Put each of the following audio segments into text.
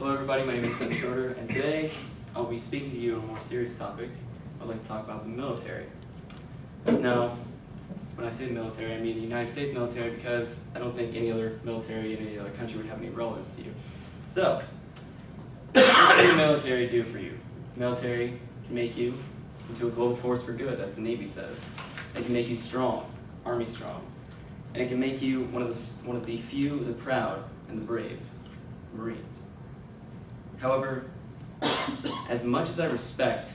Hello everybody, my name is Schroeder, and today I'll be speaking to you on a more serious topic. I'd like to talk about the military. Now, when I say the military, I mean the United States military because I don't think any other military in any other country would have any relevance to you. So, what can the military do for you? The military can make you into a global force for good, as the Navy says. It can make you strong, Army strong. And it can make you one of the few, the proud, and the brave, Marines. However, as much as I respect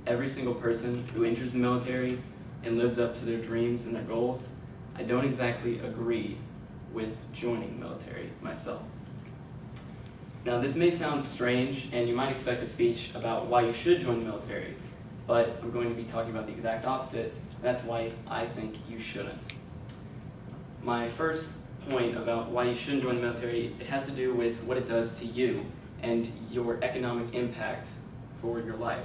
every single person who enters the military and lives up to their dreams and their goals, I don't exactly agree with joining the military myself. Now, this may sound strange, and you might expect a speech about why you should join the military, but I'm going to be talking about the exact opposite. That's why I think you shouldn't. My first point about why you shouldn't join the military, it has to do with what it does to you and your economic impact for your life.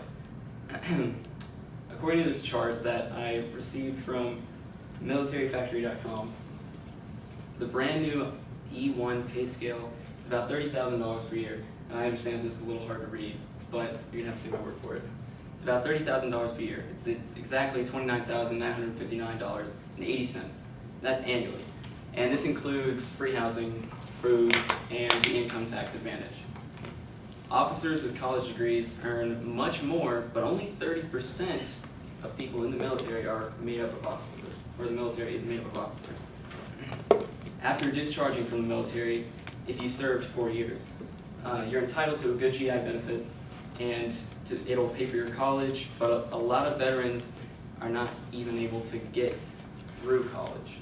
According to this chart that I received from militaryfactory.com, the brand new E1 pay scale is about $30,000 per year. And I understand this is a little hard to read, but you're gonna have to take my word for it. It's about $30,000 per year. It's exactly $29,959.80. That's annually. And this includes free housing, food, and the income tax advantage. Officers with college degrees earn much more, but only 30% of people in the military are made up of officers, or the military is made up of officers. After discharging from the military, if you served 4 years, you're entitled to a good GI benefit, and it'll pay for your college, but a lot of veterans are not even able to get through college.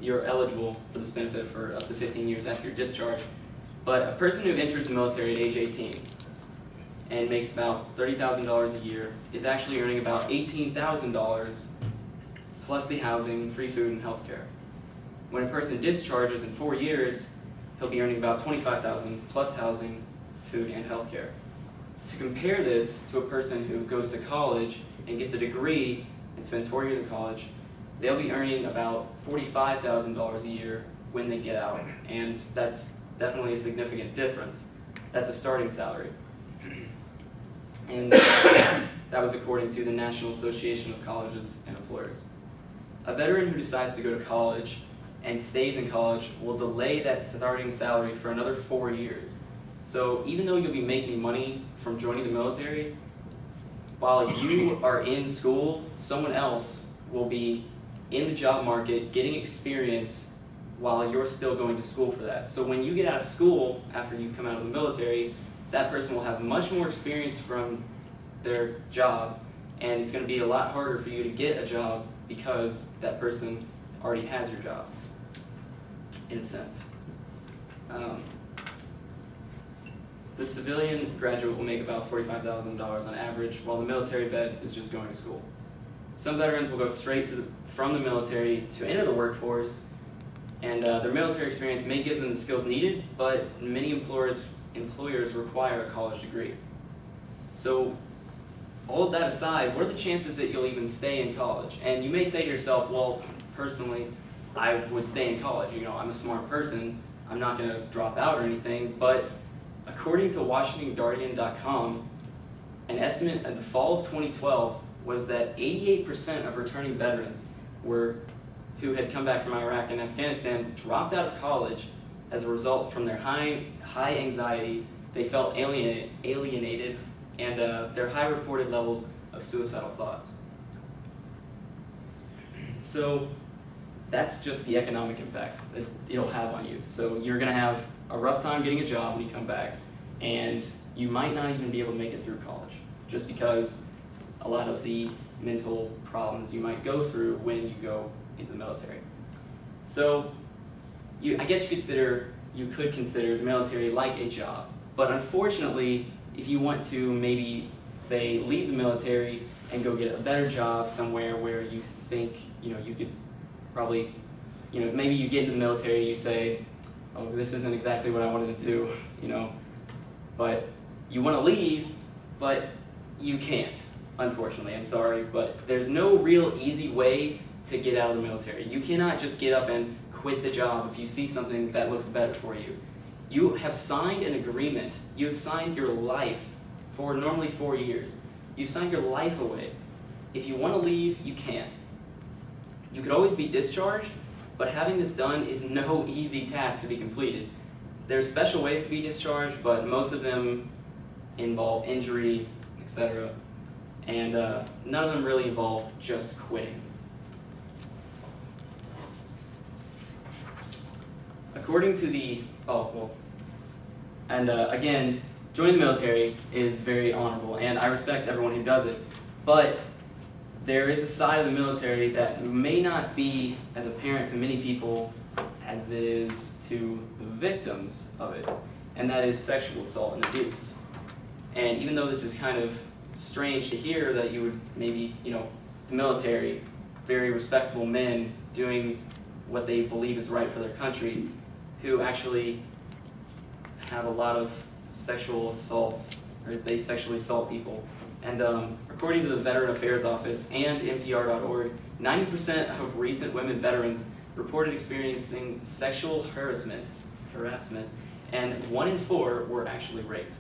You're eligible for this benefit for up to 15 years after your discharge, but a person who enters the military at age 18 and makes about $30,000 a year is actually earning about $18,000 plus the housing, free food, and health care. When a person discharges in 4 years, he'll be earning about $25,000 plus housing, food, and health care. To compare this to a person who goes to college and gets a degree and spends 4 years in college, they'll be earning about $45,000 a year when they get out, and that's definitely a significant difference. That's a starting salary. And that was according to the National Association of Colleges and Employers. A veteran who decides to go to college and stays in college will delay that starting salary for another 4 years. So even though you'll be making money from joining the military, while you are in school, someone else will be in the job market getting experience while you're still going to school for that. So when you get out of school after you've come out of the military, that person will have much more experience from their job, and it's going to be a lot harder for you to get a job because that person already has your job, in a sense. The civilian graduate will make about $45,000 on average, while the military vet is just going to school. Some veterans will go straight from the military to enter the workforce, and their military experience may give them the skills needed, but many employers require a college degree. So, all of that aside, what are the chances that you'll even stay in college? And you may say to yourself, well, personally, I would stay in college. You know, I'm a smart person. I'm not going to drop out or anything. But according to WashingtonGuardian.com, an estimate at the fall of 2012 was that 88% of returning veterans who had come back from Iraq and Afghanistan dropped out of college as a result from their high anxiety. They felt alienated, and their high reported levels of suicidal thoughts. So that's just the economic impact that it'll have on you. So you're going to have a rough time getting a job when you come back, and you might not even be able to make it through college just because a lot of the mental problems you might go through when you go into the military. So I guess you could consider the military like a job, but unfortunately, if you want to maybe, say, leave the military and go get a better job somewhere where you think, you could probably, maybe you get into the military and you say, oh, this isn't exactly what I wanted to do, but you want to leave, but you can't, unfortunately. I'm sorry, but there's no real easy way to get out of the military. You cannot just get up and quit the job if you see something that looks better for you. You have signed an agreement. You have signed your life for normally 4 years. You've signed your life away. If you want to leave, you can't. You could always be discharged, but having this done is no easy task to be completed. There's special ways to be discharged, but most of them involve injury, etc. And none of them really involve just quitting. According to the, again, joining the military is very honorable, and I respect everyone who does it, but there is a side of the military that may not be as apparent to many people as it is to the victims of it, and that is sexual assault and abuse. And even though this is kind of strange to hear that you would maybe, the military, very respectable men doing what they believe is right for their country, who actually have a lot of sexual assaults, or they sexually assault people. And according to the Veteran Affairs Office and NPR.org, 90% of recent women veterans reported experiencing sexual harassment, and 1 in 4 were actually raped.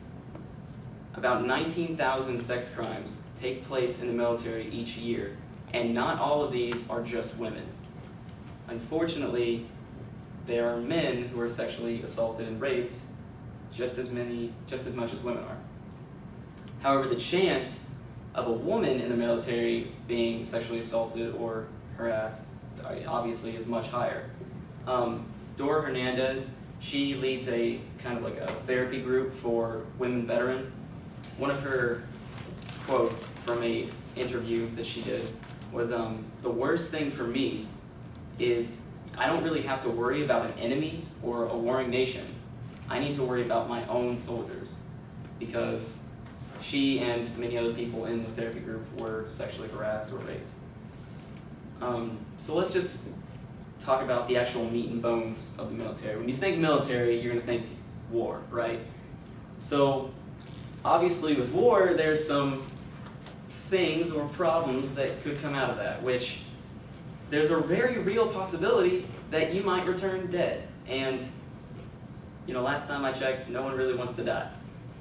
About 19,000 sex crimes take place in the military each year, and not all of these are just women. Unfortunately, there are men who are sexually assaulted and raped just as much as women are. However, the chance of a woman in the military being sexually assaulted or harassed obviously is much higher. Dora Hernandez, she leads a kind of like a therapy group for women veterans. One of her quotes from a interview that she did was, the worst thing for me is I don't really have to worry about an enemy or a warring nation. I need to worry about my own soldiers, because she and many other people in the therapy group were sexually harassed or raped. So let's just talk about the actual meat and bones of the military. When you think military, you're going to think war, right? So obviously with war, there's some things or problems that could come out of that, which there's a very real possibility that you might return dead. And last time I checked, no one really wants to die.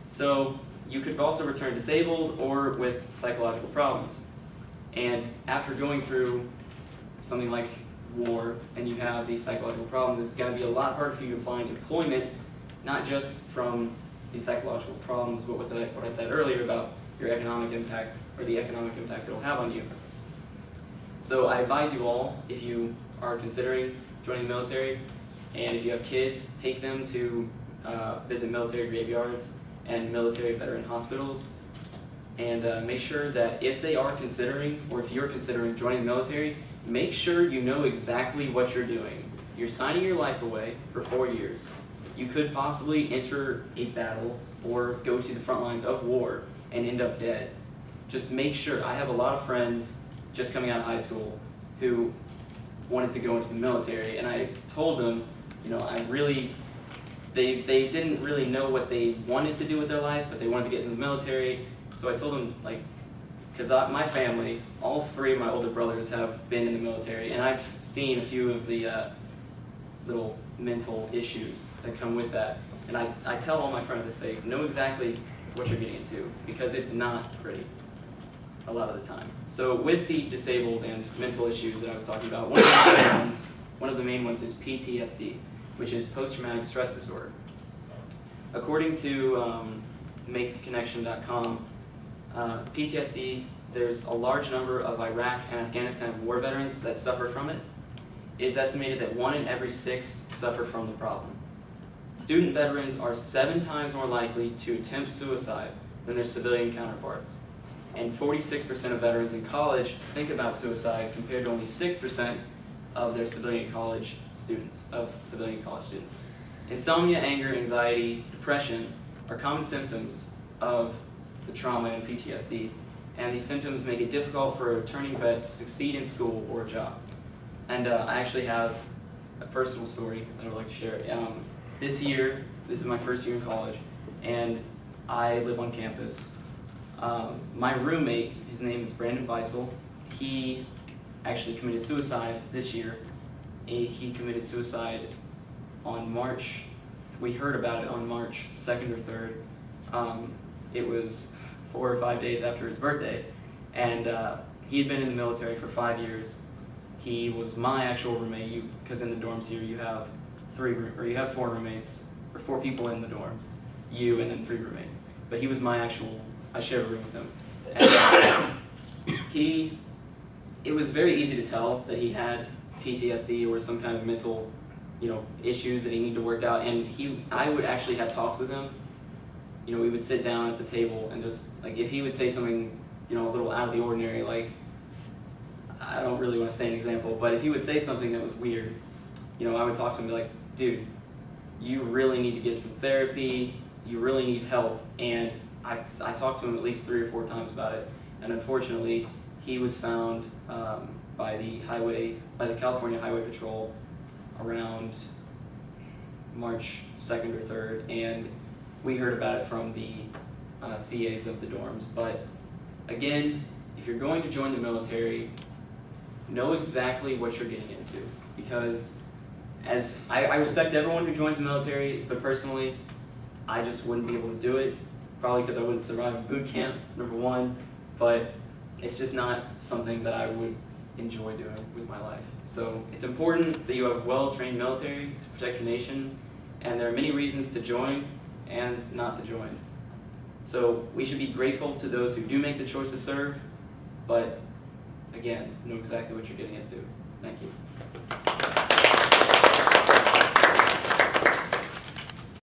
So you could also return disabled or with psychological problems. And after going through something like war and you have these psychological problems, it's going to be a lot harder for you to find employment, not just from these psychological problems, but with what I said earlier about your economic impact, or the economic impact it'll have on you. So I advise you all, if you are considering joining the military, and if you have kids, take them to visit military graveyards and military veteran hospitals, and make sure that if they are considering, or if you're considering joining the military, make sure you know exactly what you're doing. You're signing your life away for 4 years. You could possibly enter a battle or go to the front lines of war and end up dead. Just make sure. I have a lot of friends just coming out of high school who wanted to go into the military, and I told them, they didn't really know what they wanted to do with their life, but they wanted to get into the military. So I told them, because my family, all 3 of my older brothers have been in the military, and I've seen a few of the little mental issues that come with that. And I tell all my friends, I say, know exactly what you're getting into, because it's not pretty a lot of the time. So with the disabled and mental issues that I was talking about, one of the main ones is PTSD, which is post-traumatic stress disorder. According to MakeTheConnection.com, PTSD, there's a large number of Iraq and Afghanistan war veterans that suffer from it. It is estimated that 1 in every 6 suffer from the problem. Student veterans are 7 times more likely to attempt suicide than their civilian counterparts. And 46% of veterans in college think about suicide, compared to only 6% of their civilian college students, Insomnia, anger, anxiety, depression are common symptoms of the trauma and PTSD, and these symptoms make it difficult for a returning vet to succeed in school or a job. And I actually have a personal story that I would like to share. This year, this is my first year in college, and I live on campus. My roommate, his name is Brandon Beisel, he actually committed suicide this year. He committed suicide on March, we heard about it on March 2nd or 3rd. It was 4 or 5 days after his birthday, and he had been in the military for 5 years. He was my actual roommate, because in the dorms here you have 4 roommates, or 4 people in the dorms, you and then 3 roommates. But he was my actual, I shared a room with him. And it was very easy to tell that he had PTSD or some kind of mental, issues that he needed to work out. And I would actually have talks with him. We would sit down at the table and just, like, if he would say something, a little out of the ordinary, like, I don't really want to say an example, but if he would say something that was weird, I would talk to him and be like, dude, you really need to get some therapy, you really need help. And I talked to him at least 3 or 4 times about it, and unfortunately, he was found by the California Highway Patrol around March 2nd or 3rd, and we heard about it from the CAs of the dorms. But again, if you're going to join the military, know exactly what you're getting into, because as I respect everyone who joins the military, but personally, I just wouldn't be able to do it, probably because I wouldn't survive boot camp, number one, but it's just not something that I would enjoy doing with my life. So it's important that you have a well-trained military to protect your nation, and there are many reasons to join and not to join. So we should be grateful to those who do make the choice to serve, but again, know exactly what you're getting into. Thank you.